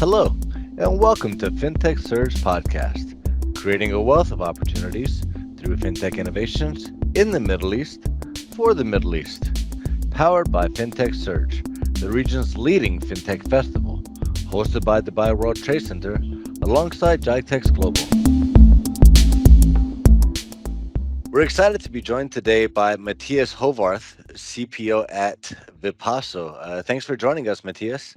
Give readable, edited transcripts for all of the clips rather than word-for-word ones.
Hello, and welcome to Fintech Surge Podcast, creating a wealth of opportunities through fintech innovations in the Middle East for the Middle East. Powered by Fintech Surge, the region's leading fintech festival, hosted by the Dubai World Trade Center alongside GITEX Global. We're excited to be joined today by Matthias Horvath, CPO at Vipasso. Thanks for joining us, Matthias.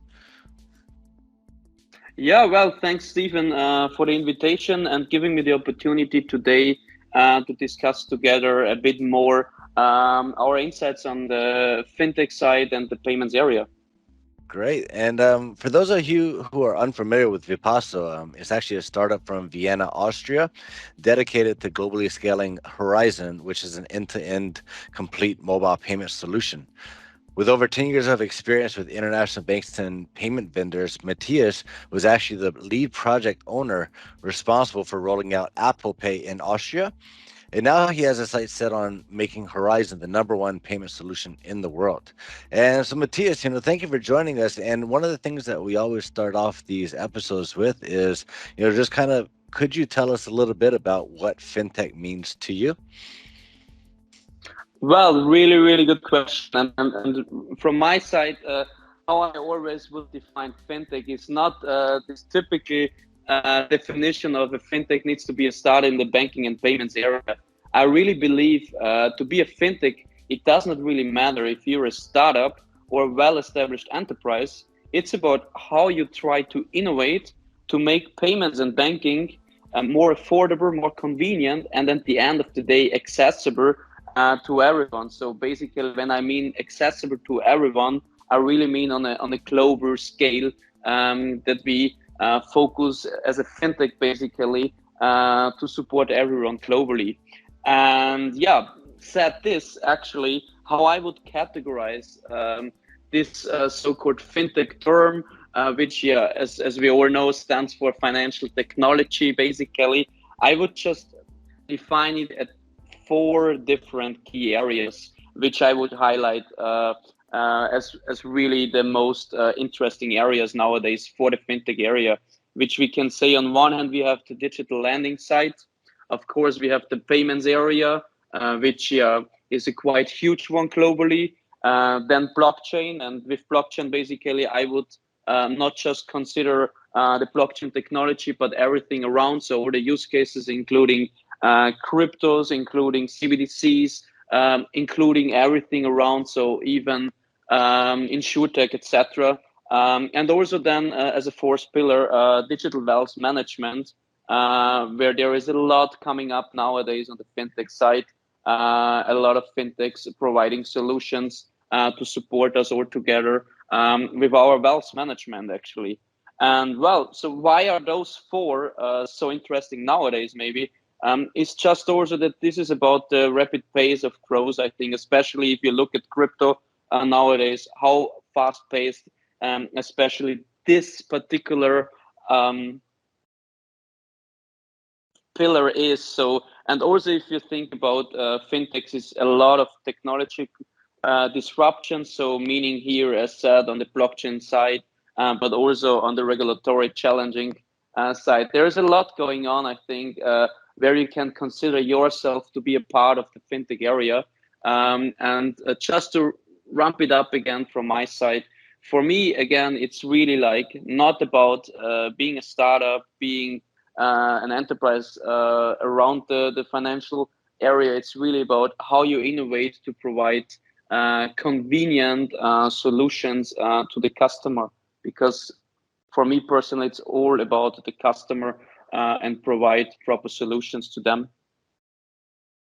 Yeah, well, thanks, Stephen, for the invitation and giving me the opportunity today to discuss together a bit more our insights on the fintech side and the payments area. Great. And for those of you who are unfamiliar with Vipasso, it's actually a startup from Vienna, Austria, dedicated to globally scaling Horizon, which is an end-to-end complete mobile payment solution. With over 10 years of experience with international banks and payment vendors, Matthias was actually the lead project owner responsible for rolling out Apple Pay in Austria. And now he has a sight set on making Horizon the number one payment solution in the world. And so, Matthias, thank you for joining us. And one of the things that we always start off these episodes with is, just kind of, could you tell us a little bit about what fintech means to you? Well, really, really good question. And from my side, how I always would define fintech is not this typical definition of a fintech needs to be a starter in the banking and payments area. I really believe to be a fintech, it does not really matter if you're a startup or a well-established enterprise. It's about how you try to innovate to make payments and banking more affordable, more convenient, and at the end of the day, accessible to everyone. So basically, when I mean accessible to everyone, I really mean on a global scale, that we focus as a fintech basically to support everyone globally. And yeah, said this actually, how I would categorize this so-called fintech term, which as we all know stands for financial technology. Basically, I would just define it at four different key areas, which I would highlight as really the most interesting areas nowadays for the fintech area. Which we can say on one hand, we have the digital lending side. Of course, we have the payments area, which is a quite huge one globally. Then blockchain, and with blockchain, basically, I would not just consider the blockchain technology, but everything around. So all the use cases, including cryptos, including CBDCs, including everything around. So even insurtech, etc. And also then as a fourth pillar, digital wealth management, where there is a lot coming up nowadays on the fintech side. A lot of fintechs providing solutions to support us all together with our wealth management, actually. And well, so why are those four so interesting nowadays? Maybe it's just also that this is about the rapid pace of growth. I think, especially if you look at crypto nowadays, how fast paced, especially this particular pillar is. So, and also if you think about fintechs, is a lot of technology disruption. So meaning here, as said, on the blockchain side, but also on the regulatory challenging side, there is a lot going on, I think, where you can consider yourself to be a part of the fintech area. And just to ramp it up again from my side, for me, again, it's really like not about being a startup, being an enterprise around the financial area. It's really about how you innovate to provide convenient solutions to the customer. Because for me personally, it's all about the customer and provide proper solutions to them.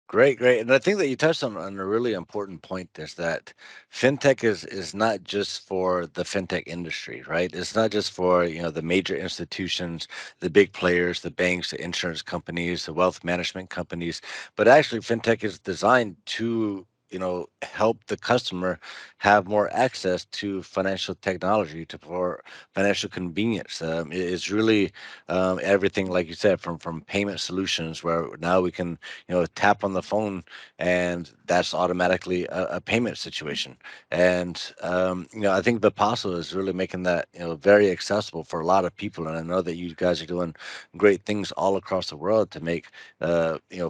Great, great. And I think that you touched on a really important point is that fintech is not just for the fintech industry, right? It's not just for, the major institutions, the big players, the banks, the insurance companies, the wealth management companies, but actually fintech is designed to help the customer have more access to financial technology, to for financial convenience. It's really everything, like you said, from payment solutions, where now we can tap on the phone and that's automatically a payment situation. And I think the Paso is really making that very accessible for a lot of people. And I know that you guys are doing great things all across the world to make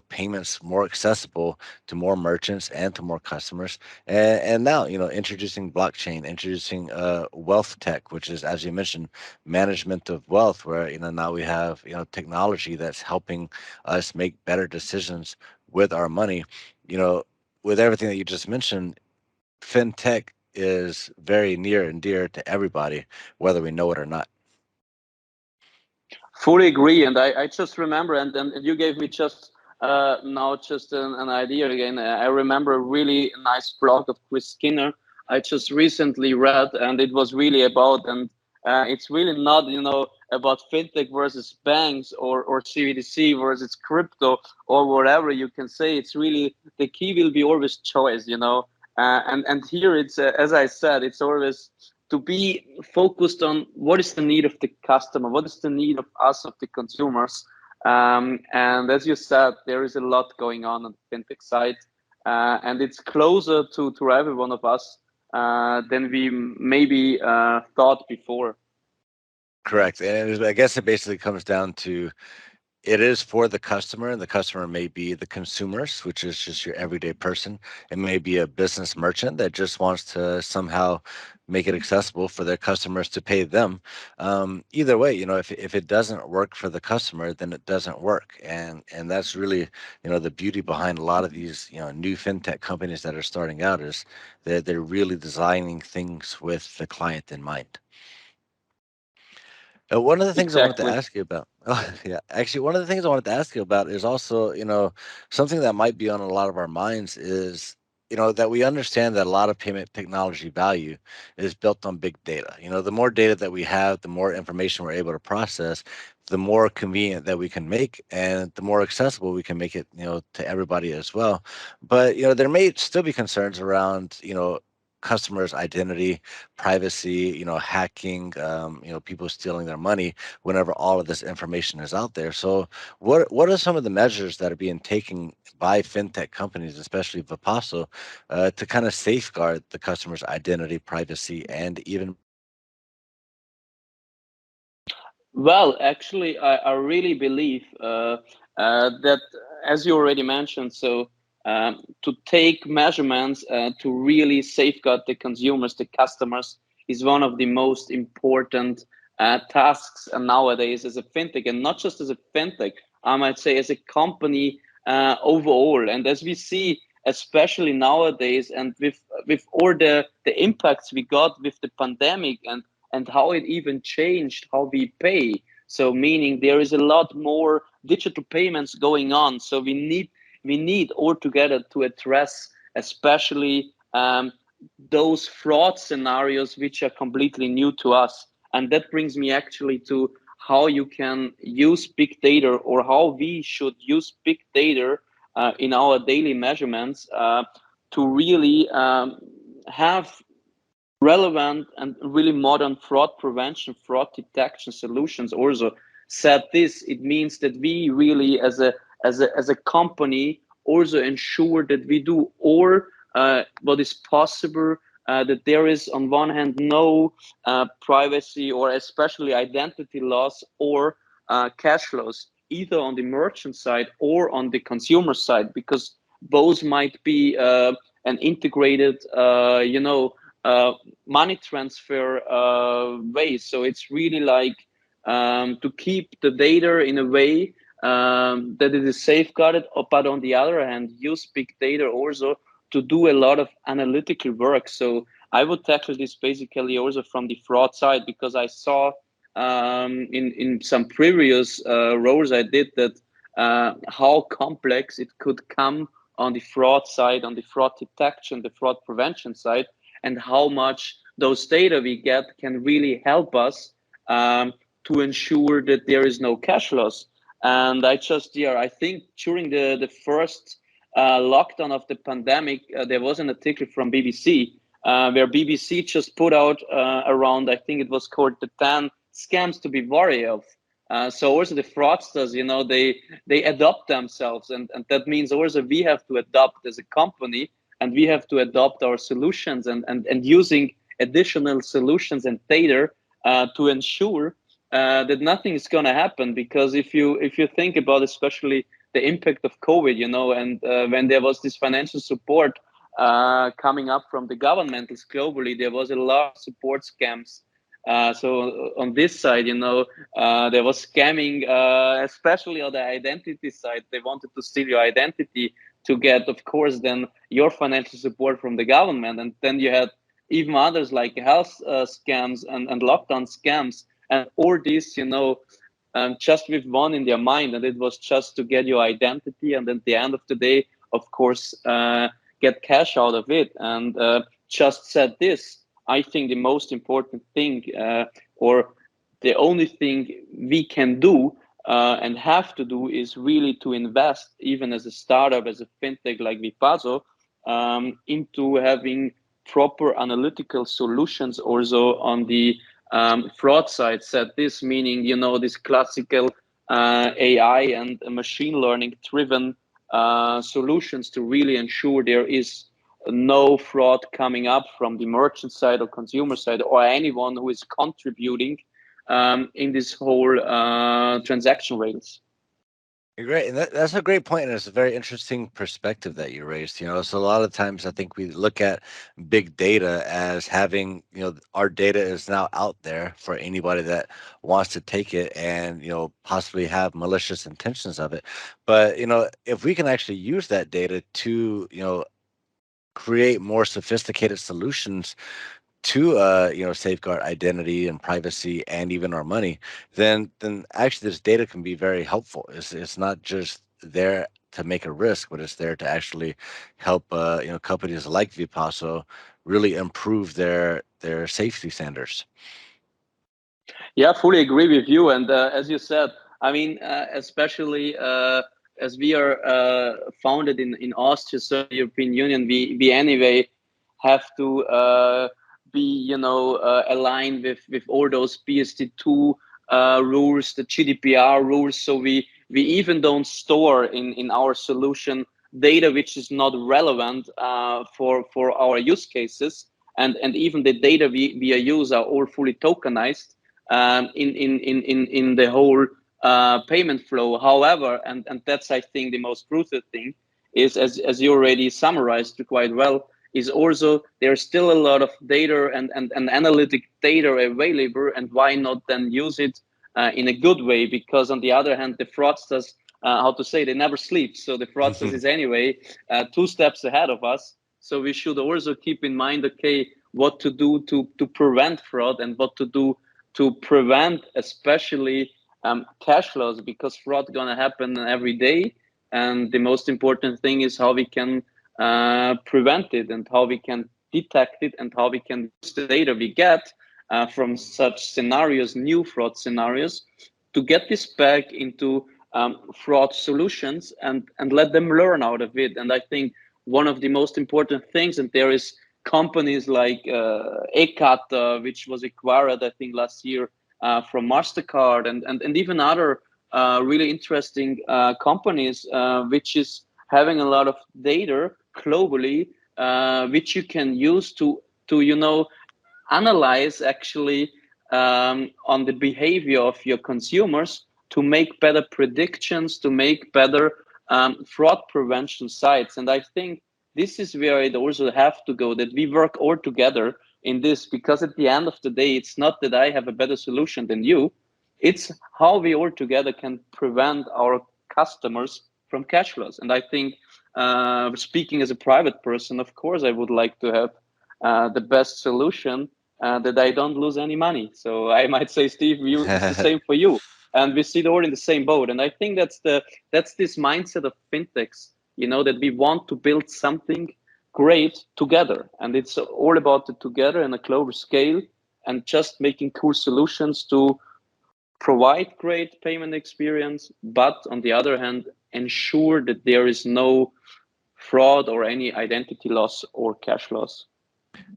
payments more accessible to more merchants and to more customers. And now introducing blockchain, introducing wealth tech, which is, as you mentioned, management of wealth, where now we have technology that's helping us make better decisions with our money. you know with everything that you just mentioned, fintech is very near and dear to everybody, whether we know it or not. Fully agree, and I just remember, and you gave me just now just an idea again. I remember a really nice blog of Chris Skinner I just recently read, and it was really about, and it's really not about fintech versus banks or CBDC versus crypto or whatever you can say. It's really the key will be always choice, and here it's as I said, it's always to be focused on what is the need of the customer, what is the need of us, of the consumers. And as you said, there is a lot going on the fintech side, and it's closer to every one of us than we maybe thought before. Correct. And I guess it basically comes down to, it is for the customer, and the customer may be the consumers, which is just your everyday person. It may be a business merchant that just wants to somehow make it accessible for their customers to pay them. Either way, if it doesn't work for the customer, then it doesn't work. And that's really, the beauty behind a lot of these, new fintech companies that are starting out, is that they're really designing things with the client in mind. One of the things I wanted to Exactly. ask you about, oh, yeah, actually, one of the things I wanted to ask you about is also, something that might be on a lot of our minds is, that we understand that a lot of payment technology value is built on big data. The more data that we have, the more information we're able to process, the more convenient that we can make, and the more accessible we can make it, to everybody as well. But, there may still be concerns around, customers' identity, privacy, hacking, people stealing their money whenever all of this information is out there. So what are some of the measures that are being taken by fintech companies, especially Vipasso, to kind of safeguard the customer's identity, privacy, and even Well, actually, I really believe that, as you already mentioned, so to take measurements to really safeguard the consumers, the customers, is one of the most important tasks nowadays as a fintech, and not just as a fintech, I might say as a company overall. And as we see, especially nowadays, and with all the impacts we got with the pandemic, and how it even changed how we pay. So meaning there is a lot more digital payments going on. So we need altogether to address especially those fraud scenarios which are completely new to us. And that brings me actually to how you can use big data, or how we should use big data in our daily measurements to really have relevant and really modern fraud prevention, fraud detection solutions. Also, said this, it means that we really, as a company, also ensure that we do all what is possible. That there is, on one hand, no privacy or especially identity loss or cash flows, either on the merchant side or on the consumer side, because both might be an integrated, money transfer ways. So it's really like to keep the data in a way that it is safeguarded, but on the other hand, use big data also to do a lot of analytical work. So I would tackle this basically also from the fraud side, because I saw in some previous roles I did that how complex it could come on the fraud side, on the fraud detection, the fraud prevention side, and how much those data we get can really help us to ensure that there is no cash loss. And I just, yeah, I think during the first lockdown of the pandemic, there was an article from BBC where BBC just put out around, I think it was called the 10 scams to be wary of. So also the fraudsters, they adopt themselves, and that means also we have to adopt as a company, and we have to adopt our solutions and using additional solutions and data to ensure that nothing is going to happen. Because if you think about especially the impact of COVID, and when there was this financial support coming up from the governmentals globally, there was a lot of support scams. So on this side, there was scamming, especially on the identity side. They wanted to steal your identity to get, of course, then your financial support from the government. And then you had even others like health scams and lockdown scams, and all this, just with one in their mind, and it was just to get your identity, and at the end of the day, of course, get cash out of it. And just said this, I think the most important thing, or the only thing we can do and have to do, is really to invest, even as a startup, as a fintech like Vipasso, into having proper analytical solutions also on the fraud side. Said this, meaning, this classical AI and machine learning driven solutions to really ensure there is no fraud coming up from the merchant side or consumer side, or anyone who is contributing in this whole transaction rails. Great, and that's a great point, and it's a very interesting perspective that you raised. So a lot of times I think we look at big data as having, our data is now out there for anybody that wants to take it and possibly have malicious intentions of it. But if we can actually use that data to create more sophisticated solutions to safeguard identity and privacy and even our money, then actually this data can be very helpful. It's not just there to make a risk, but it's there to actually help companies like Vipasso really improve their safety standards. Yeah, fully agree with you. And as you said, I mean, especially as we are founded in Austria, so European Union, we anyway have to be, aligned with all those PSD2 rules, the GDPR rules. So we even don't store in our solution data which is not relevant for our use cases, and even the data we use are all fully tokenized in the whole payment flow. However, and that's, I think, the most crucial thing is, as you already summarized quite well, is also there's still a lot of data and analytic data available, and why not then use it in a good way? Because on the other hand, the fraudsters, they never sleep. So the fraudsters is anyway 2 steps ahead of us. So we should also keep in mind, okay, what to do to prevent fraud, and what to do to prevent especially cash flows, because fraud gonna happen every day. And the most important thing is how we can prevent it, and how we can detect it, and how we can use the data we get from such scenarios, new fraud scenarios, to get this back into fraud solutions and let them learn out of it. And I think one of the most important things, and there is companies like ECAT, which was acquired, I think, last year from MasterCard, and even other really interesting companies, which is having a lot of data globally, which you can use to analyze actually on the behavior of your consumers, to make better predictions, to make better fraud prevention sites. And I think this is where it also have to go, that we work all together in this, because at the end of the day, it's not that I have a better solution than you, it's how we all together can prevent our customers from cash flows. And I think speaking as a private person, of course, I would like to have the best solution that I don't lose any money. So I might say, Steve, it's the same for you. And we sit all in the same boat. And I think that's this mindset of fintechs, that we want to build something great together. And it's all about the together in a global scale, and just making cool solutions to provide great payment experience, but on the other hand, ensure that there is no fraud or any identity loss or cash loss.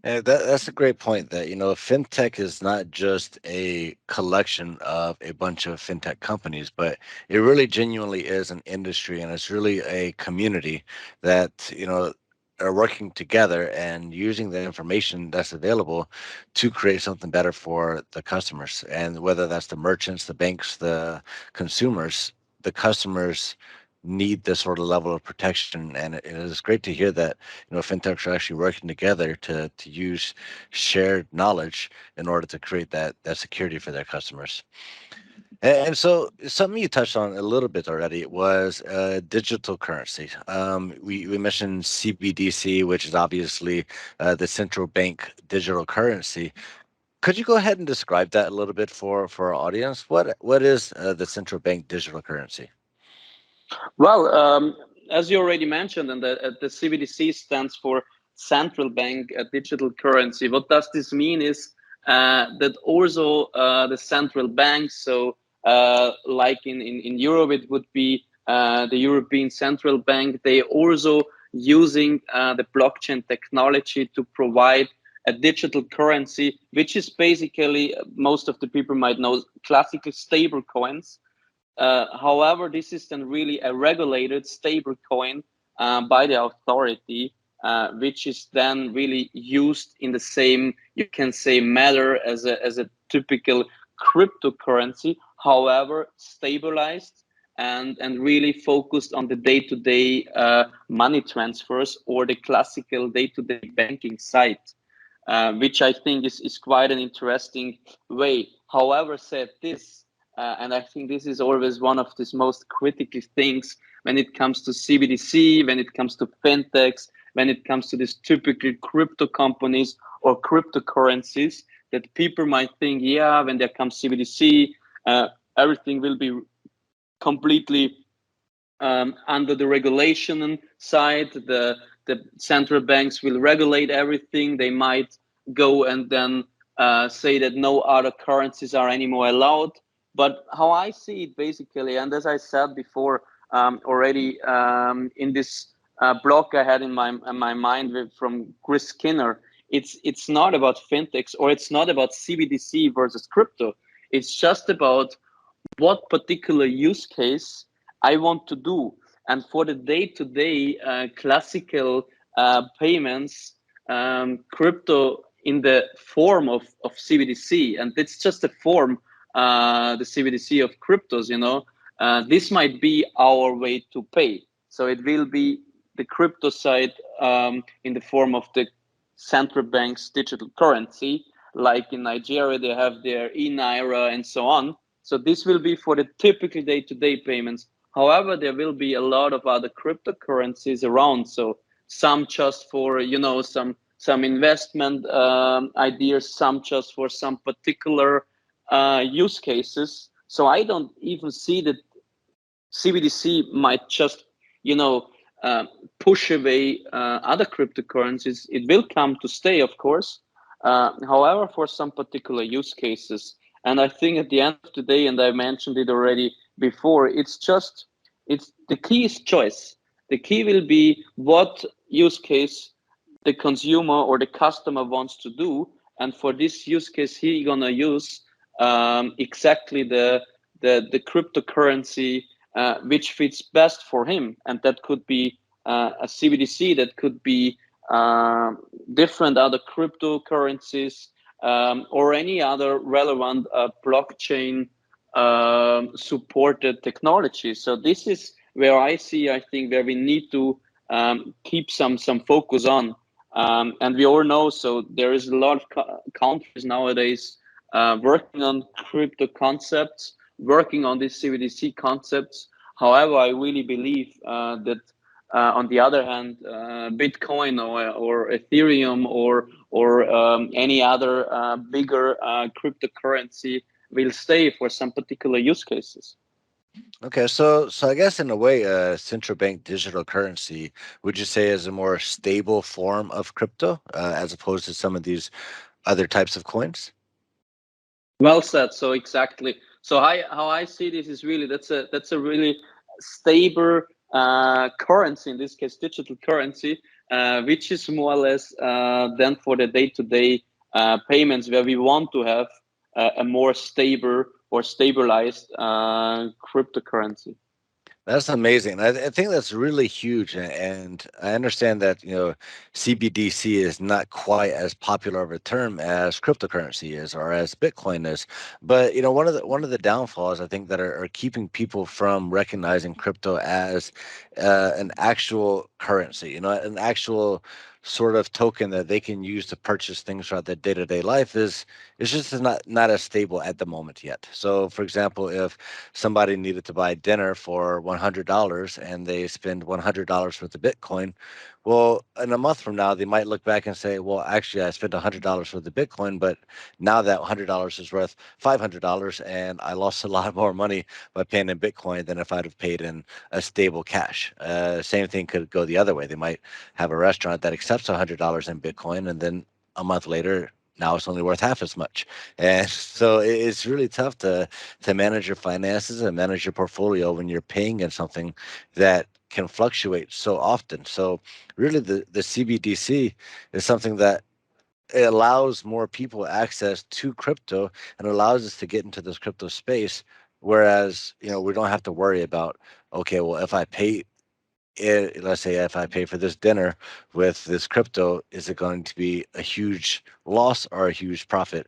And that's a great point that, fintech is not just a collection of a bunch of fintech companies, but it really genuinely is an industry and it's really a community that, are working together and using the information that's available to create something better for the customers. And whether that's the merchants, the banks, the consumers, the customers need this sort of level of protection. And it is great to hear that fintechs are actually working together to use shared knowledge in order to create that security for their customers. And so something you touched on a little bit already was digital currency. We mentioned CBDC, which is obviously the central bank digital currency. Could you go ahead and describe that a little bit for our audience? What is the central bank digital currency? Well, as you already mentioned, and the CBDC stands for Central Bank Digital Currency. What does this mean is that also the central banks, so like in Europe, it would be the European Central Bank, they also using the blockchain technology to provide a digital currency, which is basically, most of the people might know, classical stable coins. However, this is then really a regulated stable coin by the authority, which is then really used in the same, you can say, manner as a typical cryptocurrency. However, stabilized and really focused on the day-to-day money transfers or the classical day-to-day banking side, which I think is quite an interesting way. However, said this, and I think this is always one of the most critical things when it comes to CBDC, when it comes to fintechs, when it comes to these typical crypto companies or cryptocurrencies, that people might think, yeah, when there comes CBDC, everything will be completely under the regulation side. The central banks will regulate everything. They might go and then say that no other currencies are anymore allowed. But how I see it basically, and as I said before already in this blog I had in my mind from Chris Skinner, it's not about fintechs or it's not about CBDC versus crypto. It's just about what particular use case I want to do. And for the day-to-day classical payments, crypto in the form of CBDC, and it's just a form, the CBDC of cryptos, this might be our way to pay. So it will be the crypto side in the form of the central bank's digital currency, like in Nigeria, they have their e-naira and so on. So this will be for the typical day-to-day payments. However, there will be a lot of other cryptocurrencies around. So some just for, some investment ideas, some just for some particular use cases. So I don't even see that CBDC might just, push away other cryptocurrencies. It will come to stay, of course. However, for some particular use cases, and I think at the end of the day, and I mentioned it already before, it's the key is choice. The key will be what use case the consumer or the customer wants to do, and for this use case, he gonna use exactly the cryptocurrency which fits best for him, and that could be a CBDC, that could be different other cryptocurrencies, or any other relevant blockchain supported technology. So this is where I think where we need to keep some focus on. And we all know, so there is a lot of countries nowadays working on crypto concepts, working on these CBDC concepts. However, I really believe that on the other hand, Bitcoin or Ethereum or any other bigger cryptocurrency will stay for some particular use cases. Okay, so I guess in a way, central bank digital currency, would you say is a more stable form of crypto as opposed to some of these other types of coins? Well said. So exactly. So how I see this is really that's a really stable currency, in this case digital currency, which is more or less then for the day-to-day payments, where we want to have a more stable or stabilized cryptocurrency. That's amazing. I think that's really huge, and I understand that CBDC is not quite as popular of a term as cryptocurrency is or as Bitcoin is. But one of the downfalls I think that are keeping people from recognizing crypto as an actual currency, an actual sort of token that they can use to purchase things throughout their day-to-day life is it's just not as stable at the moment yet. So, for example, if somebody needed to buy dinner for $100 and they spend $100 worth of Bitcoin, well, in a month from now, they might look back and say, well, actually, I spent $100 worth of Bitcoin, but now that $100 is worth $500 and I lost a lot more money by paying in Bitcoin than if I'd have paid in a stable cash. Same thing could go the other way. They might have a restaurant that accepts $100 in Bitcoin, and then a month later, now it's only worth half as much. And so it's really tough to manage your finances and manage your portfolio when you're paying in something that can fluctuate so often. So really the CBDC is something that it allows more people access to crypto and allows us to get into this crypto space. Whereas, we don't have to worry about, okay, well, if I pay let's say if I pay for this dinner with this crypto, is it going to be a huge loss or a huge profit?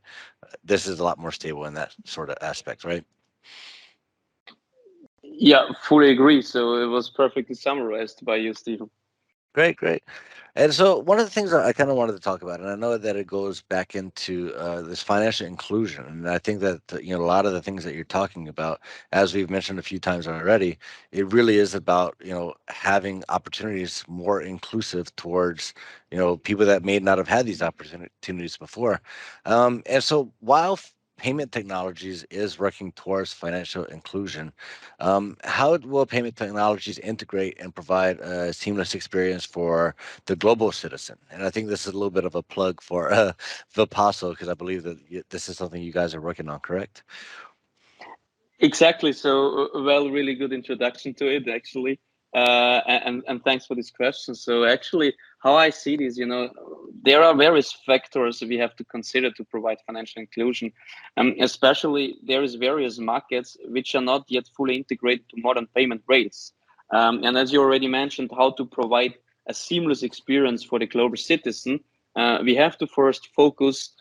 This is a lot more stable in that sort of aspect, right? Yeah, fully agree. So it was perfectly summarized by you, Stephen. Great, great. And so one of the things that I kind of wanted to talk about, and I know that it goes back into this financial inclusion, and I think that a lot of the things that you're talking about, as we've mentioned a few times already, it really is about having opportunities more inclusive towards people that may not have had these opportunities before. And so while payment technologies is working towards financial inclusion, how will payment technologies integrate and provide a seamless experience for the global citizen? And I think this is a little bit of a plug for Vipasso, because I believe that this is something you guys are working on, correct? Exactly. So, well, really good introduction to it, actually. And thanks for this question. So, actually, how I see this, there are various factors we have to consider to provide financial inclusion. Especially, there is various markets which are not yet fully integrated to modern payment rails. And as you already mentioned, how to provide a seamless experience for the global citizen, we have to first focus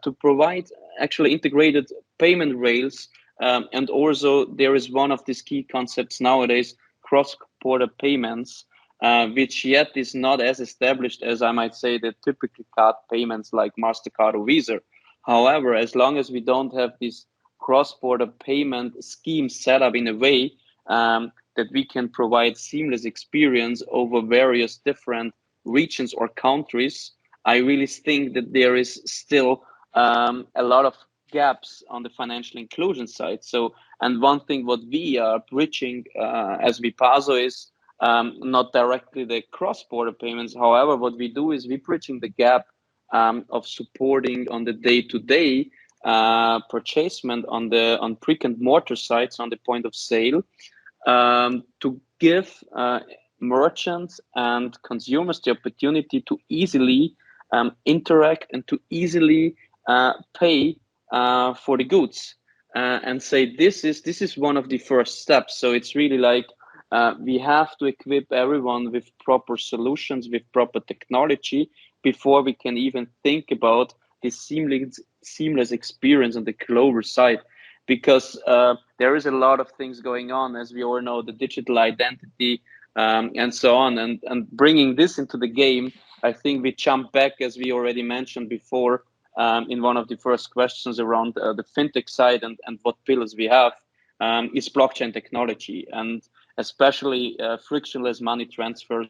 to provide actually integrated payment rails, and also, there is one of these key concepts nowadays, cross-border payments, which yet is not as established as I might say the typical card payments like MasterCard or Visa. However, as long as we don't have this cross-border payment scheme set up in a way that we can provide seamless experience over various different regions or countries, I really think that there is still a lot of gaps on the financial inclusion side. So, and one thing what we are bridging as Vipasso is not directly the cross-border payments. However, what we do is we bridging the gap of supporting on the day-to-day purchasement on brick and mortar sites on the point of sale, to give merchants and consumers the opportunity to easily interact and to easily pay for the goods, and say this is one of the first steps. So it's really like we have to equip everyone with proper solutions, with proper technology, before we can even think about this seamless experience on the global side. Because there is a lot of things going on, as we all know, the digital identity, and so on. And bringing this into the game, I think we jump back, as we already mentioned before, in one of the first questions around the fintech side and what pillars we have, is blockchain technology, and especially frictionless money transfers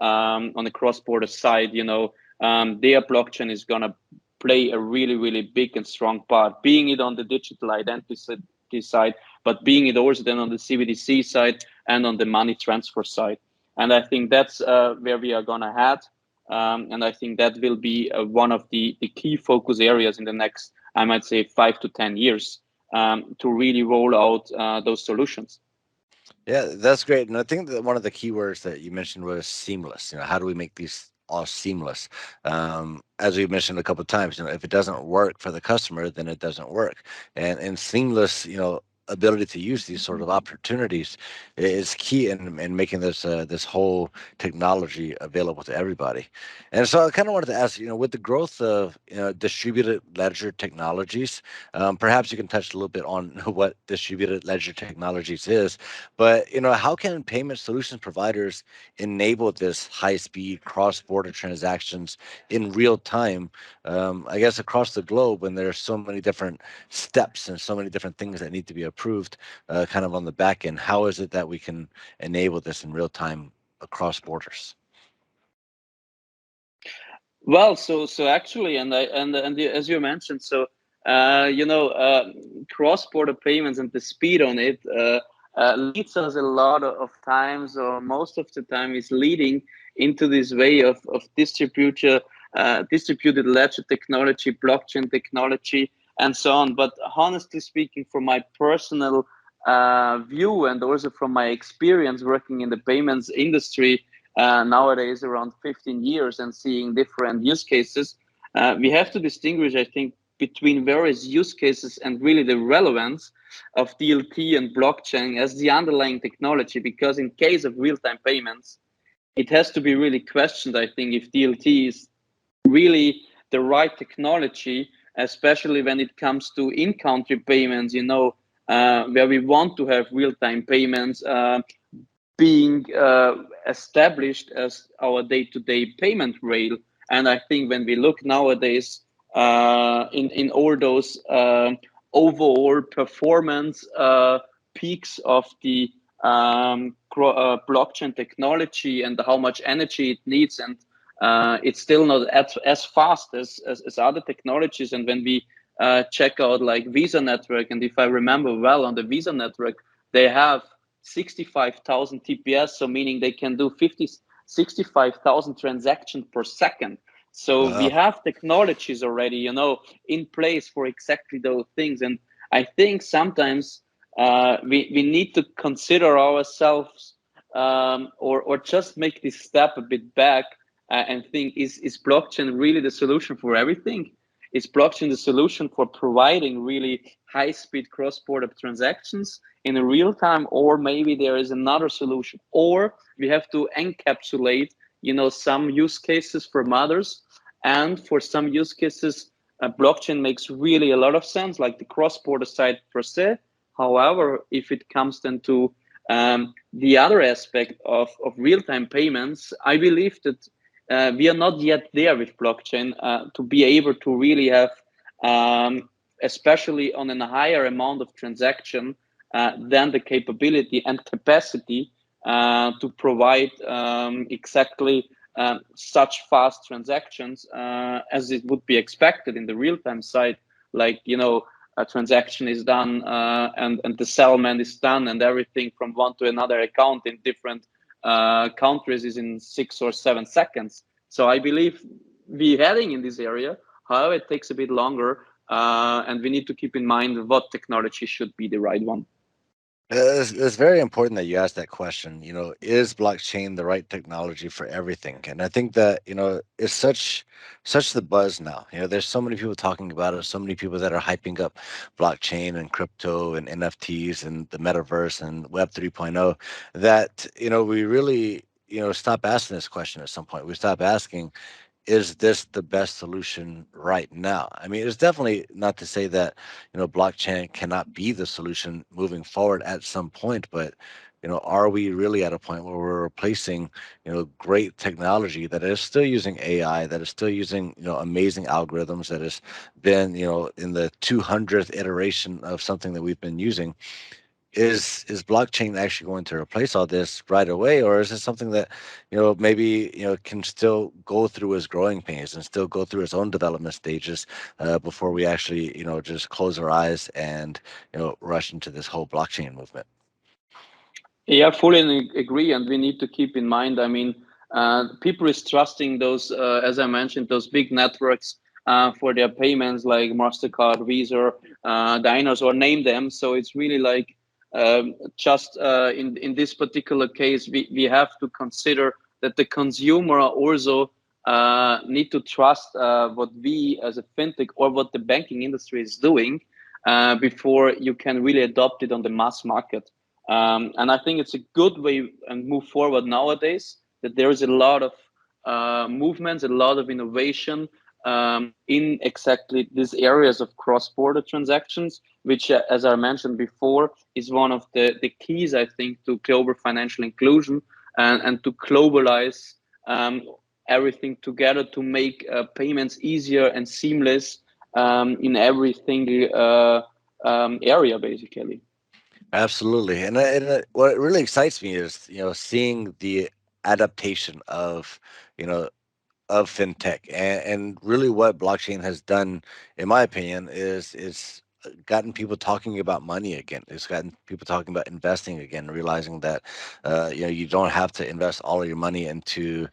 on the cross-border side. Their blockchain is going to play a really, really big and strong part, being it on the digital identity side, but being it also then on the CBDC side and on the money transfer side. And I think that's where we are going to head. And I think that will be one of the key focus areas in the next, I might say, 5 to 10 years, to really roll out those solutions. Yeah, that's great. And I think that one of the key words that you mentioned was seamless. How do we make these all seamless? As we mentioned a couple of times, if it doesn't work for the customer, then it doesn't work. And seamless, ability to use these sort of opportunities is key in making this whole technology available to everybody. And so I kind of wanted to ask, with the growth of distributed ledger technologies, perhaps you can touch a little bit on what distributed ledger technologies is, but how can payment solutions providers enable this high-speed cross-border transactions in real time? I guess across the globe, when there's so many different steps and so many different things that need to be approved, kind of on the back end. How is it that we can enable this in real time across borders? Well, so actually, as you mentioned, cross-border payments and the speed on it leads us a lot of times, or most of the time, is leading into this way of distributed ledger technology, blockchain technology, and so on. But honestly speaking, from my personal view and also from my experience working in the payments industry, nowadays around 15 years and seeing different use cases, we have to distinguish, I think, between various use cases and really the relevance of DLT and blockchain as the underlying technology. Because in case of real-time payments, it has to be really questioned, I think, if DLT is really the right technology, especially when it comes to in-country payments, where we want to have real-time payments being established as our day-to-day payment rail. And I think when we look nowadays in all those overall performance peaks of the blockchain technology and how much energy it needs, and it's still not as fast as other technologies. And when we check out like Visa network, and if I remember well, on the Visa network, they have 65,000 TPS, so meaning they can do 65,000 transactions per second. So we Wow. have technologies already, in place for exactly those things. And I think sometimes we need to consider ourselves, or just make this step a bit back and think, is blockchain really the solution for everything? Is blockchain the solution for providing really high-speed cross-border transactions in a real time, or maybe there is another solution, or we have to encapsulate, some use cases from others, and for some use cases, blockchain makes really a lot of sense, like the cross-border side per se. However, if it comes then to the other aspect of real-time payments, I believe that we are not yet there with blockchain to be able to really have, especially on a higher amount of transaction, than the capability and capacity to provide exactly such fast transactions as it would be expected in the real-time side. Like, a transaction is done and the settlement is done, and everything from one to another account in different countries is in 6 or 7 seconds. So I believe we're heading in this area. However, it takes a bit longer, and we need to keep in mind what technology should be the right one. It's very important that you ask that question. Is blockchain the right technology for everything? And I think that it's such the buzz now. There's so many people talking about it. So many people that are hyping up blockchain and crypto and NFTs and the metaverse and Web 3.0. That we really stop asking this question at some point. We stop asking, is this the best solution right now? I mean, it's definitely not to say that, blockchain cannot be the solution moving forward at some point, but, are we really at a point where we're replacing, great technology that is still using AI, that is still using, amazing algorithms, that has been, in the 200th iteration of something that we've been using? Is blockchain actually going to replace all this right away, or is it something that maybe can still go through its growing pains and still go through its own development stages before we actually just close our eyes and rush into this whole blockchain movement? Yeah, fully agree, and we need to keep in mind. I mean, people is trusting those, as I mentioned, those big networks for their payments, like Mastercard, Visa, Dinos, or name them. So it's really like Just in this particular case, we have to consider that the consumer also need to trust what we as a fintech or what the banking industry is doing before you can really adopt it on the mass market. And I think it's a good way and move forward nowadays that there is a lot of movements, a lot of innovation in exactly these areas of cross-border transactions, which, as I mentioned before, is one of the keys, I think, to global financial inclusion and to globalize everything together to make payments easier and seamless in every single area, basically. Absolutely, and what really excites me is seeing the adaptation of you know of fintech, and really what blockchain has done, in my opinion, is gotten people talking about money again. It's gotten people talking about investing again, realizing that you don't have to invest all of your money into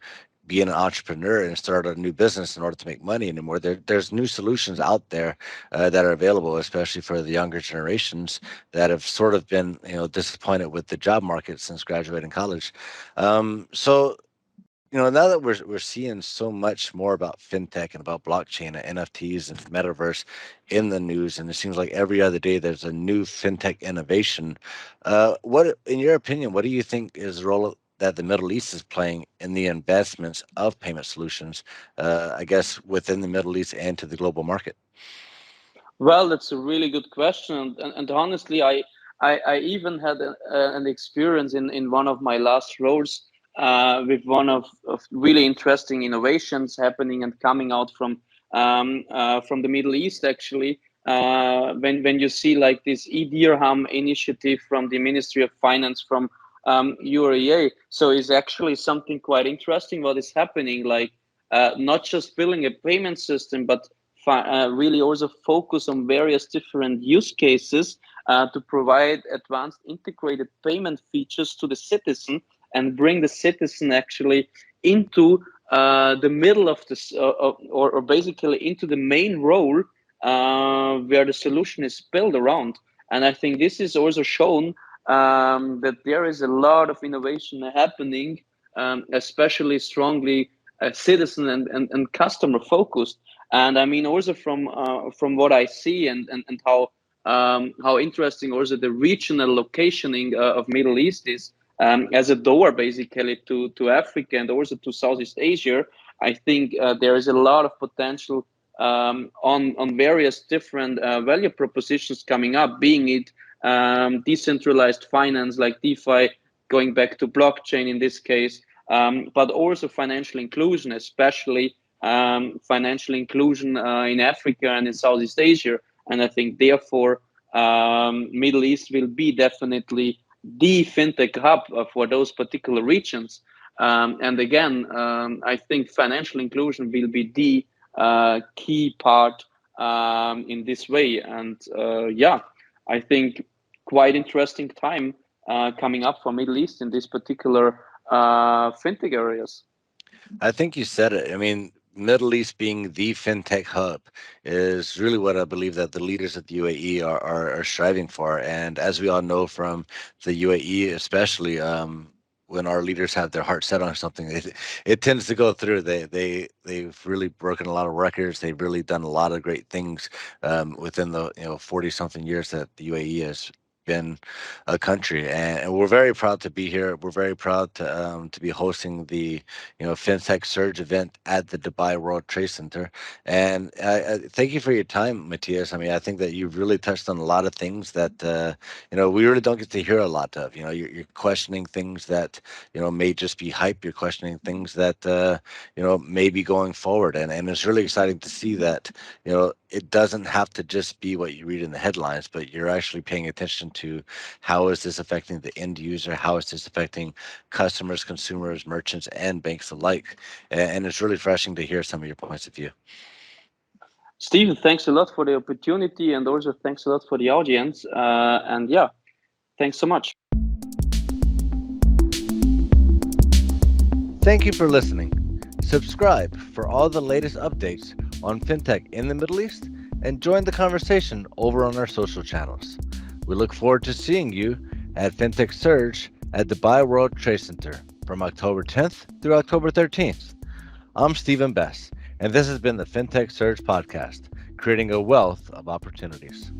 being an entrepreneur and start a new business in order to make money anymore. There's new solutions out there that are available, especially for the younger generations that have sort of been disappointed with the job market since graduating college. So now that we're seeing so much more about fintech and about blockchain and NFTs and metaverse in the news, and it seems like every other day there's a new fintech innovation. What, in your opinion, what do you think is the role that the Middle East is playing in the investments of payment solutions? I guess within the Middle East and to the global market. Well, that's a really good question, and honestly, I even had an experience in one of my last roles with one of really interesting innovations happening and coming out from the Middle East. Actually, when you see like this e-dirham initiative from the Ministry of Finance from UEA, so it's actually something quite interesting. What is happening, like not just building a payment system, but really also focus on various different use cases to provide advanced integrated payment features to the citizen and bring the citizen actually into the middle of this or basically into the main role where the solution is built around. And I think this is also shown that there is a lot of innovation happening, especially strongly citizen and customer focused. And I mean, also from what I see and how interesting also the regional locationing of Middle East is as a door basically to Africa and also to Southeast Asia. I think there is a lot of potential on various different value propositions coming up, being it decentralized finance like DeFi, going back to blockchain in this case, but also financial inclusion, especially financial inclusion in Africa and in Southeast Asia. And I think therefore Middle East will be definitely the fintech hub for those particular regions. And again, I think financial inclusion will be the key part in this way. And yeah, I think quite interesting time coming up for Middle East in this particular fintech areas. I think you said it. I mean, Middle East being the fintech hub is really what I believe that the leaders of the UAE are striving for. And as we all know from the UAE, especially when our leaders have their heart set on something, it tends to go through. They've really broken a lot of records. They've really done a lot of great things within the 40 something years that the UAE has been a country, and we're very proud to be here. We're very proud to be hosting the FinTech Surge event at the Dubai World Trade Center. And I thank you for your time, Matthias. I mean, I think that you've really touched on a lot of things that we really don't get to hear a lot of. You're questioning things that may just be hype. You're questioning things that may be going forward, and it's really exciting to see that it doesn't have to just be what you read in the headlines, but you're actually paying attention to how is this affecting the end user, how is this affecting customers, consumers, merchants, and banks alike. And it's really refreshing to hear some of your points of view. Stephen, thanks a lot for the opportunity and also thanks a lot for the audience. And yeah, thanks so much. Thank you for listening. Subscribe for all the latest updates on fintech in the Middle East and join the conversation over on our social channels. We look forward to seeing you at Fintech Surge at Dubai World Trade Center from October 10th through October 13th. I'm Stephen Besse, and this has been the Fintech Surge podcast, creating a wealth of opportunities.